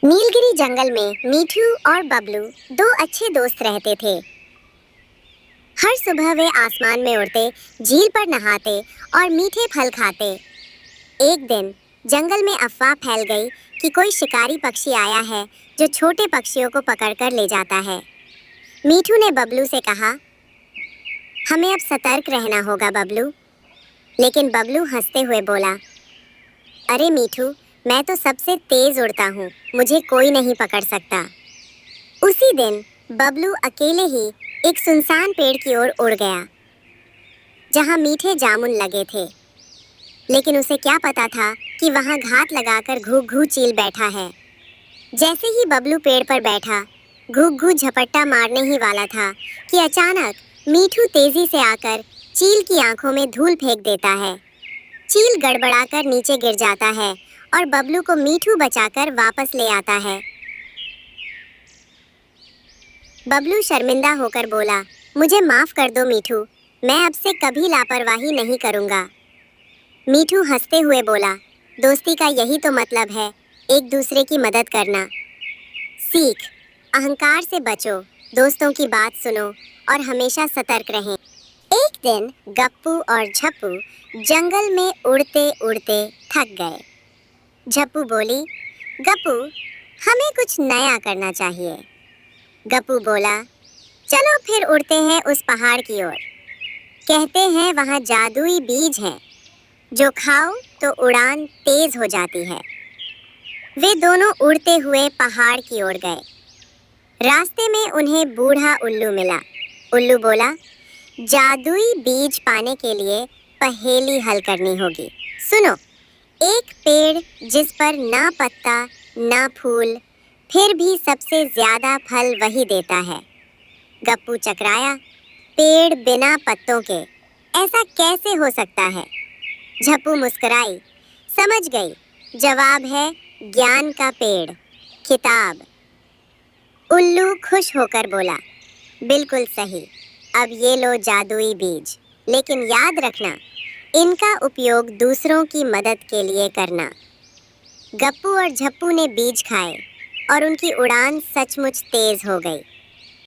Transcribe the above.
नीलगिरी जंगल में मीठू और बबलू दो अच्छे दोस्त रहते थे। हर सुबह वे आसमान में उड़ते, झील पर नहाते और मीठे फल खाते। एक दिन जंगल में अफवाह फैल गई कि कोई शिकारी पक्षी आया है जो छोटे पक्षियों को पकड़कर ले जाता है। मीठू ने बबलू से कहा, हमें अब सतर्क रहना होगा बबलू। लेकिन बबलू हंसते हुए बोला, अरे मीठू, मैं तो सबसे तेज उड़ता हूँ, मुझे कोई नहीं पकड़ सकता। उसी दिन बबलू अकेले ही एक सुनसान पेड़ की ओर उड़ गया जहाँ मीठे जामुन लगे थे। लेकिन उसे क्या पता था कि वहाँ घात लगाकर घू-घू चील बैठा है। जैसे ही बबलू पेड़ पर बैठा, घू-घू झपट्टा मारने ही वाला था कि अचानक मीठू तेजी से आकर चील की आंखों में धूल फेंक देता है। चील गड़बड़ाकर नीचे गिर जाता है और बबलू को मीठू बचाकर वापस ले आता है। बबलू शर्मिंदा होकर बोला, मुझे माफ कर दो मीठू, मैं अब से कभी लापरवाही नहीं करूँगा। मीठू हंसते हुए बोला, दोस्ती का यही तो मतलब है, एक दूसरे की मदद करना। सीख, अहंकार से बचो, दोस्तों की बात सुनो और हमेशा सतर्क रहें। एक दिन गप्पू और झप्पू जंगल में उड़ते उड़ते थक गए। झप्पू बोली, गप्पू, हमें कुछ नया करना चाहिए। गप्पू बोला, चलो फिर उड़ते हैं उस पहाड़ की ओर। कहते हैं वहाँ जादुई बीज है, जो खाओ तो उड़ान तेज हो जाती है। वे दोनों उड़ते हुए पहाड़ की ओर गए। रास्ते में उन्हें बूढ़ा उल्लू मिला। उल्लू बोला, जादुई बीज पाने के लिए पहेली हल करनी होगी। सुनो, एक पेड़ जिस पर ना पत्ता ना फूल, फिर भी सबसे ज्यादा फल वही देता है। गप्पू चकराया, पेड़ बिना पत्तों के, ऐसा कैसे हो सकता है? झप्पू मुस्कुराई, समझ गई, जवाब है ज्ञान का पेड़, किताब। उल्लू खुश होकर बोला, बिल्कुल सही, अब ये लो जादुई बीज, लेकिन याद रखना, इनका उपयोग दूसरों की मदद के लिए करना। गप्पू और झप्पू ने बीज खाए और उनकी उड़ान सचमुच तेज हो गई।